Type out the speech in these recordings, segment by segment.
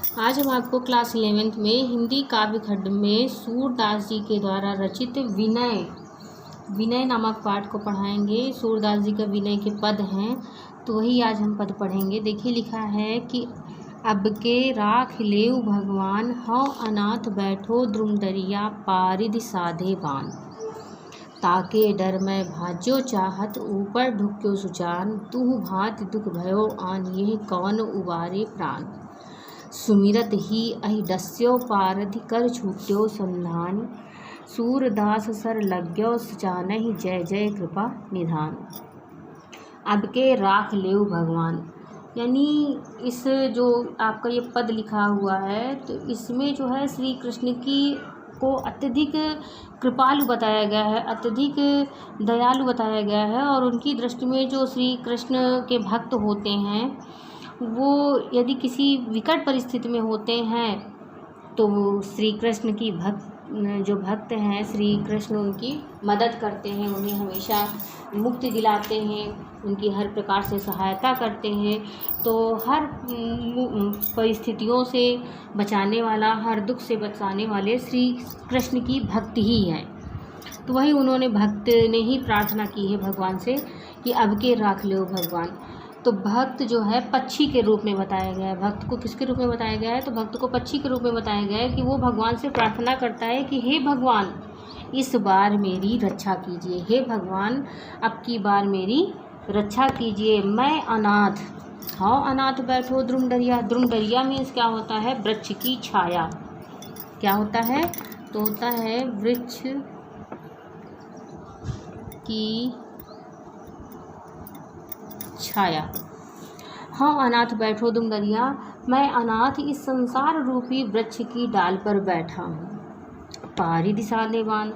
आज हम आपको क्लास 11th में हिंदी काव्य खंड में सूरदास जी के द्वारा रचित विनय नामक पाठ को पढ़ाएंगे। सूरदास जी का विनय के पद हैं, तो वही आज हम पद पढ़ेंगे। देखिए, लिखा है कि अब के राख लेऊ भगवान, हौ अनाथ बैठो द्रुम दरिया, पारिद साधे बान। ताके डर मैं भाज्यो चाहत, ऊपर ढुक्यो सुजान, तुहु भांति दुख भयो आन, यह कौन उबारे प्राण। सुमिरत ही अहिडस्यो पारधि, कर छूट्यो संधान, सूरदास सर लग्यो जानहि, जय जय कृपा निधान। अब के राख लेऊ भगवान, यानी इस जो आपका ये पद लिखा हुआ है, तो इसमें जो है श्री कृष्ण की को अत्यधिक कृपालु बताया गया है, अत्यधिक दयालु बताया गया है। और उनकी दृष्टि में जो श्री कृष्ण के भक्त होते हैं, वो यदि किसी विकट परिस्थिति में होते हैं तो श्री कृष्ण की जो भक्त हैं, श्री कृष्ण उनकी मदद करते हैं, उन्हें हमेशा मुक्ति दिलाते हैं, उनकी हर प्रकार से सहायता करते हैं। तो हर परिस्थितियों से बचाने वाला, हर दुख से बचाने वाले श्री कृष्ण की भक्ति ही है। तो वही उन्होंने भक्त ने ही प्रार्थना की है भगवान से कि अब के राख लो भगवान। तो भक्त जो है पक्षी के रूप में बताया गया है। भक्त को किसके रूप में बताया गया है? तो भक्त को पक्षी के रूप में बताया गया है कि वो भगवान से प्रार्थना करता है कि हे भगवान, इस बार मेरी रक्षा कीजिए। हे भगवान, अब की बार मेरी रक्षा कीजिए। मैं अनाथ, हाँ अनाथ बैठो द्रुम दरिया। द्रुम दरिया मीन्स क्या होता है? वृक्ष की छाया। क्या होता है? तो होता है वृक्ष की छाया। हाँ अनाथ बैठो तुम दरिया, मैं अनाथ इस संसार रूपी वृक्ष की डाल पर बैठा हूँ। पारिद साधे बान,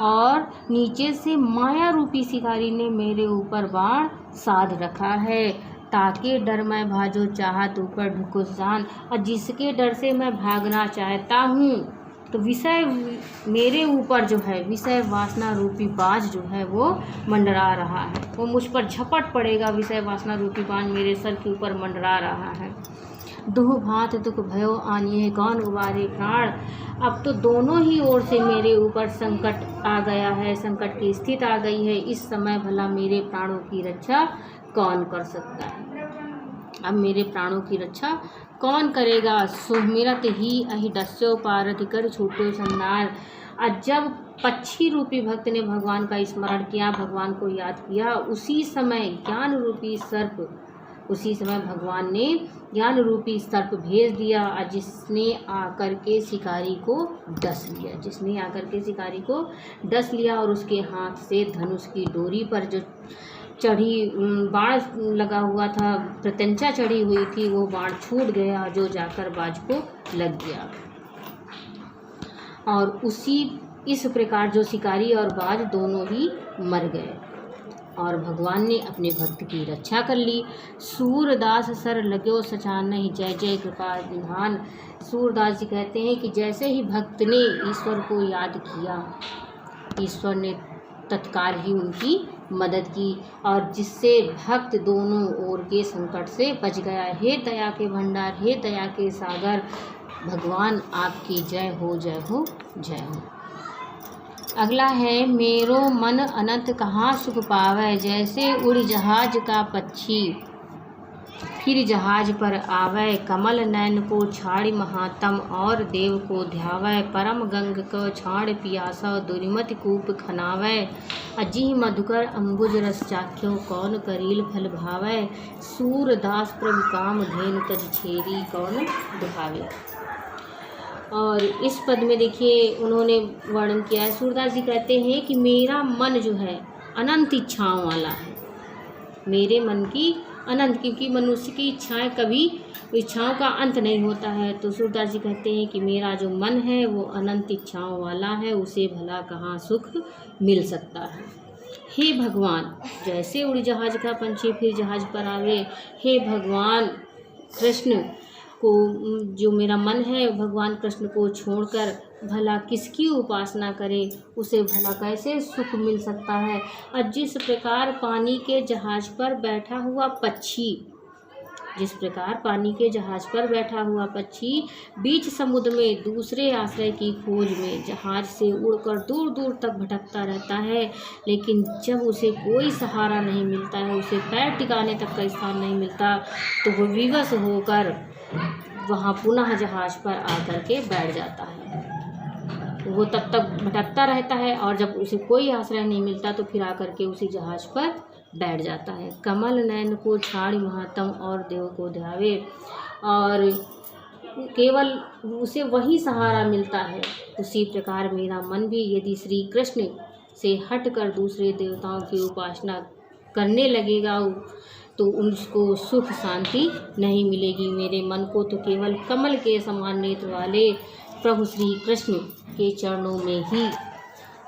और नीचे से माया रूपी शिकारी ने मेरे ऊपर बाण साध रखा है। ताके डर मैं भाजो चाहत, ऊपर ढुको जान, और जिसके डर से मैं भागना चाहता हूँ, तो विषय मेरे ऊपर जो है, विषय वासना रूपी बाज जो है वो मंडरा रहा है। वो मुझ पर झपट पड़ेगा। विषय वासना रूपी बाज मेरे सर के ऊपर मंडरा रहा है। दुह भांत दुख भयो आन, यह कौन उबारे प्राण। अब तो दोनों ही ओर से मेरे ऊपर संकट आ गया है, संकट की स्थिति आ गई है। इस समय भला मेरे प्राणों की रक्षा कौन कर सकता है? अब मेरे प्राणों की रक्षा कौन करेगा? सुमिरत ही अहिडस्यो पारधि, कर छूटो संधान। और जब पक्षी रूपी भक्त ने भगवान का स्मरण किया, भगवान को याद किया, उसी समय ज्ञान रूपी सर्प, उसी समय भगवान ने ज्ञान रूपी सर्प भेज दिया, जिसने आकर के शिकारी को डस लिया। जिसने आकर के शिकारी को डस लिया और उसके हाथ से धनुष की डोरी पर जो चढ़ी बाण लगा हुआ था, प्रत्यंचा चढ़ी हुई थी, वो बाण छूट गया, जो जाकर बाज को लग गया। और इस प्रकार जो शिकारी और बाज दोनों ही मर गए, और भगवान ने अपने भक्त की रक्षा कर ली। सूरदास सर लग्यो सचानहि, जय जय कृपा निधान। सूरदास जी कहते हैं कि जैसे ही भक्त ने ईश्वर को याद किया, ईश्वर ने तत्काल ही उनकी मदद की, और जिससे भक्त दोनों ओर के संकट से बच गया। हे दया के भंडार, हे दया के सागर, भगवान आपकी जय हो, जय हो, जय हो। अगला है मेरो मन अनंत कहाँ सुख पावै, जैसे उड़ जहाज का पक्षी फिर जहाज पर आवे। कमल नयन को छाड़ महातम, और देव को ध्यावै। परम गंग को छाड़ पियासा, दुर्मति कूप खनावै। अजी मधुकर अम्बुज रस चाख्यो, कौन करील फल भावै। सूरदास प्रभु काम धेनु, तज छेरी कौन दुहावे। और इस पद में देखिए उन्होंने वर्णन किया है। सूरदास जी कहते हैं कि मेरा मन जो है अनंत इच्छाओं वाला है। मेरे मन की अनंत, क्योंकि मनुष्य की इच्छाएं कभी, इच्छाओं का अंत नहीं होता है। तो सूरदास जी कहते हैं कि मेरा जो मन है वो अनंत इच्छाओं वाला है, उसे भला कहाँ सुख मिल सकता है। हे भगवान, जैसे उड़ जहाज का पंछी फिर जहाज पर आवे। हे भगवान कृष्ण को, जो मेरा मन है भगवान कृष्ण को छोड़कर भला किसकी उपासना करे, उसे भला कैसे सुख मिल सकता है। और जिस प्रकार पानी के जहाज पर बैठा हुआ पक्षी जिस प्रकार पानी के जहाज पर बैठा हुआ पक्षी बीच समुद्र में दूसरे आश्रय की खोज में जहाज से उड़कर दूर दूर तक भटकता रहता है, लेकिन जब उसे कोई सहारा नहीं मिलता है, उसे पैर टिकाने तक का स्थान नहीं मिलता, तो वो विवश होकर वहाँ पुनः जहाज पर आकर के बैठ जाता है। वो तब तक भटकता रहता है और जब उसे कोई आश्रय नहीं मिलता तो फिर आकर के उसी जहाज पर बैठ जाता है। कमल नयन को छाड़ महात्म और देव को ध्यावे, और केवल उसे वही सहारा मिलता है। उसी प्रकार मेरा मन भी यदि श्री कृष्ण से हटकर दूसरे देवताओं की उपासना करने लगेगा तो उनको सुख शांति नहीं मिलेगी। मेरे मन को तो केवल कमल के समान नेत्र वाले प्रभु श्री कृष्ण के चरणों में ही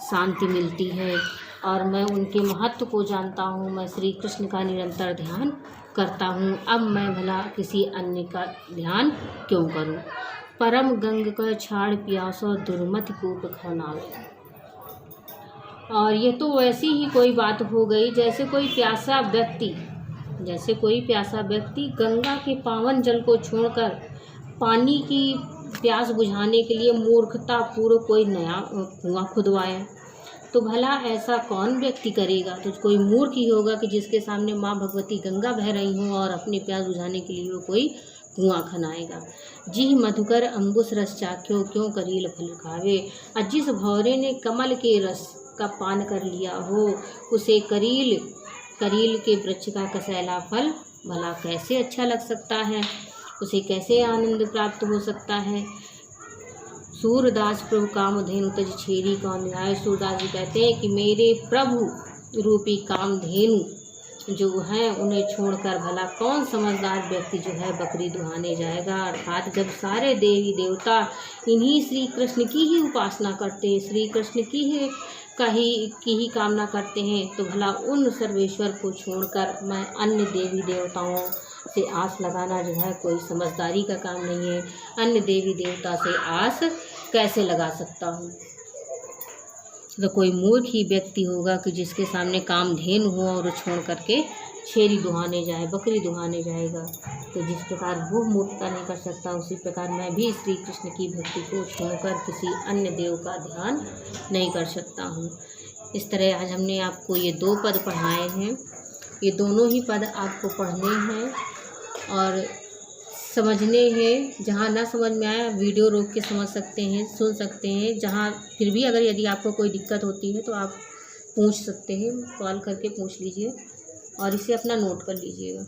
शांति मिलती है, और मैं उनके महत्व को जानता हूँ। मैं श्री कृष्ण का निरंतर ध्यान करता हूँ। अब मैं भला किसी अन्य का ध्यान क्यों करूँ। परम गंग का छाड़ प्यासो दुर्मति कूप खनावे। और ये तो वैसी ही कोई बात हो गई जैसे कोई प्यासा व्यक्ति गंगा के पावन जल को छोड़कर पानी की प्यास बुझाने के लिए मूर्खतापूर्वक कोई नया कुआं खुदवाए, तो भला ऐसा कौन व्यक्ति करेगा। तो कोई मूर्ख ही होगा कि जिसके सामने माँ भगवती गंगा बह रही हों और अपनी प्यास बुझाने के लिए वो कोई कुआं खनाएगा। जी मधुकर अम्बुस रस चाख्यो क्यों करील फल खावे। और जिस भौरे ने कमल के रस का पान कर लिया हो उसे करील के वृक्ष का कसैला फल भला कैसे अच्छा लग सकता है, उसे कैसे आनंद प्राप्त हो सकता है। सूरदास प्रभु कामधेनु तज छेरी कौन न्याय। सूरदास जी कहते हैं कि मेरे प्रभु रूपी कामधेनु जो हैं उन्हें छोड़कर भला कौन समझदार व्यक्ति जो है बकरी दुहाने जाएगा। अर्थात जब सारे देवी देवता इन्हीं श्री कृष्ण की ही उपासना करते हैं, श्री कृष्ण की ही कामना करते हैं, तो भला उन सर्वेश्वर को छोड़कर मैं अन्य देवी देवताओं से आस लगाना जो है कोई समझदारी का काम नहीं है। अन्य देवी देवता से आस कैसे लगा सकता हूँ। तो कोई मूर्ख ही व्यक्ति होगा कि जिसके सामने कामधेनु हो और छोड़ करके छेरी दुहाने जाए, बकरी दुहाने जाएगा। तो जिस प्रकार वो मूर्खता नहीं कर सकता, उसी प्रकार मैं भी श्री कृष्ण की भक्ति को छोड़कर किसी अन्य देव का ध्यान नहीं कर सकता हूँ। इस तरह आज हमने आपको ये 2 पद पढ़ाए हैं। ये दोनों ही पद आपको पढ़ने हैं और समझने हैं। जहाँ ना समझ में आया वीडियो रोक के समझ सकते हैं, सुन सकते हैं। जहाँ फिर भी अगर यदि आपको कोई दिक्कत होती है तो आप पूछ सकते हैं, कॉल करके पूछ लीजिए और इसे अपना नोट कर लीजिएगा।